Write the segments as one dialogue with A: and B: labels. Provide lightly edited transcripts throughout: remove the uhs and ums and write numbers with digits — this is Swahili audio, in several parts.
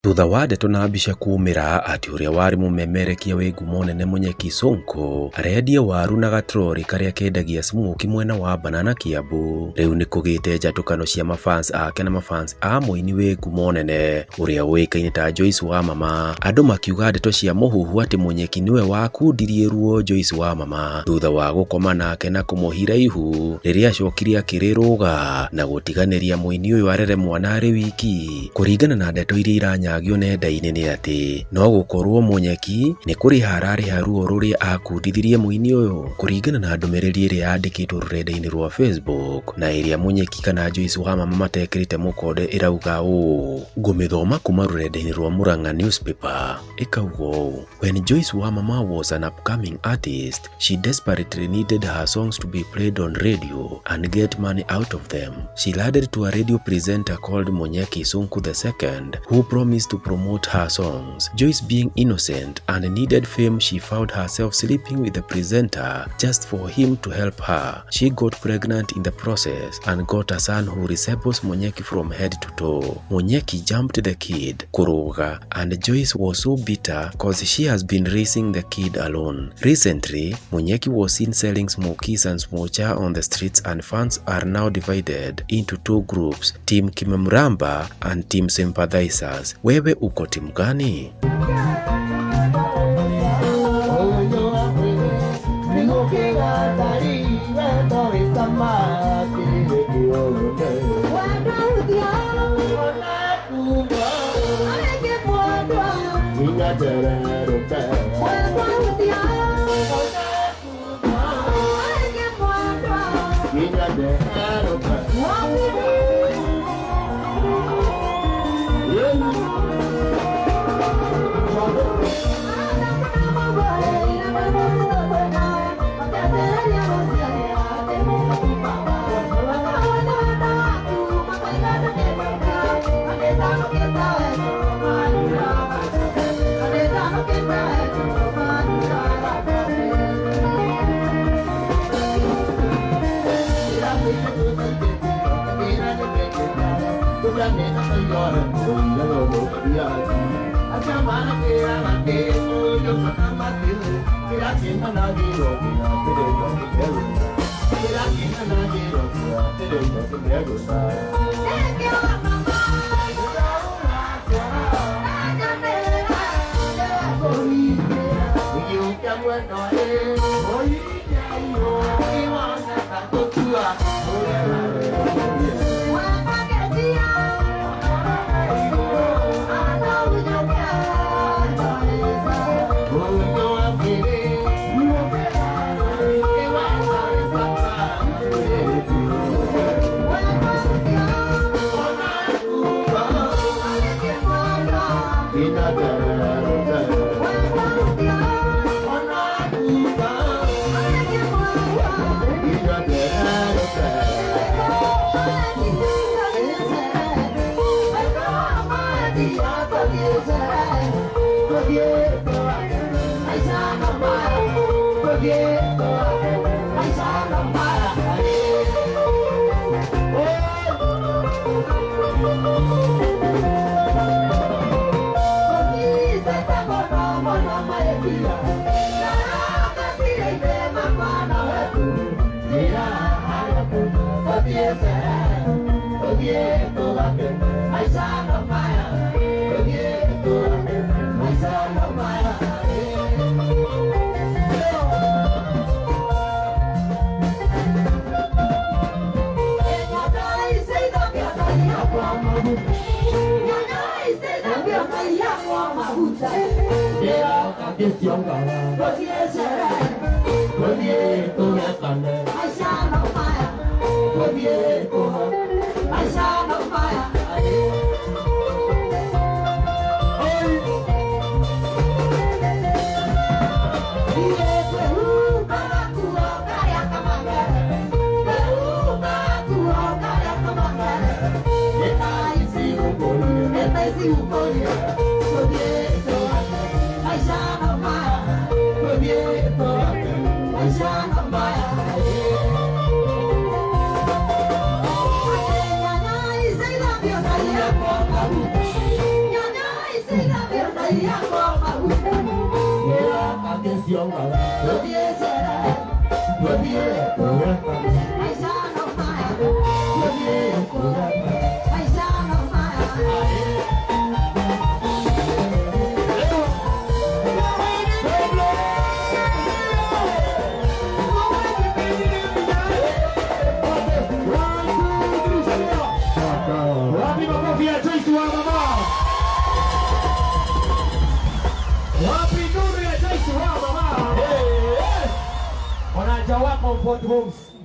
A: Thutha wa ndeto na mbica kumira ati uria wari mumemerekia wi ngumo nene Munyeki Sonko arendia waru na gatrori karia kendagia smoke mwena wa Banana Kiambu. Riu ni kugite njatukano cia mafans ake na mafans a muini wi ngumo nene uria uikaine ta Joyce wa Mamaa. Andu makiuga ndeto cia muhuhu ati Munyeki niwe wakundirie ruo Joyce wa Mamaa thutha wa gukoma nake na kumuhira ihu riria acokirie akiriruga na gutiganiria muini uyu arere mwana ari wiki. Kuringana na ndeto iria iranyagio nenda-ini ni ati no gukorwo Munyeki ni kuri harari haruo ruria akundithirie muini uyu. Kuringana na ndumiriri iria yandikitwo rurenda-ini rwa Facebook na iria Munyeki kana Joyce wa Mamaa matekirite mukonde irauga uu, ngumithoma kuma rurenda-ini rwa Murang'a newspaper ikauga, when Joyce wa Mamaa was an upcoming artist, she desperately needed her songs to be played on radio and get money out of them. She landed to a radio presenter called Munyeki Sonko II, who promised to promote her songs. Joyce, being innocent and needed fame, she found herself sleeping with the presenter just for him to help her. She got pregnant in the process and got a son who resembles Munyeki from head to toe. Munyeki jumped the kid, Kuruga, and Joyce was so bitter cause she has been raising the kid alone. Recently, Munyeki was seen selling smokies and smocha on the streets, and fans are now divided into two groups, Team Kimemramba and Team Sympathizers. Wewe uko timu gani?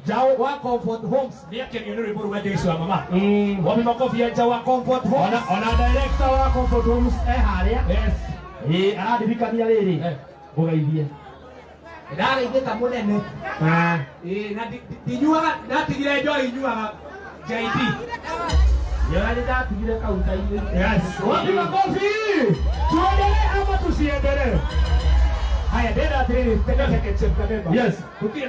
B: Jawa Comfort Homes dia kenyo ni buru wewe Joyce wa Mamaa. Wapi makofi ya Jawa Comfort Homes. Ona director wa Comfort Homes haria. Yes. Aradibikania riri. Ugaithie. Ndari ngita munene. Na dinyuaga ndatigire Joy inyuaga JD. Yari ndatigire kaunta-ini. Yes. Wapi makofi? Tuendelee ama tusiendelee? Haya, dada atiri tena keke chemka. Yes. Kutia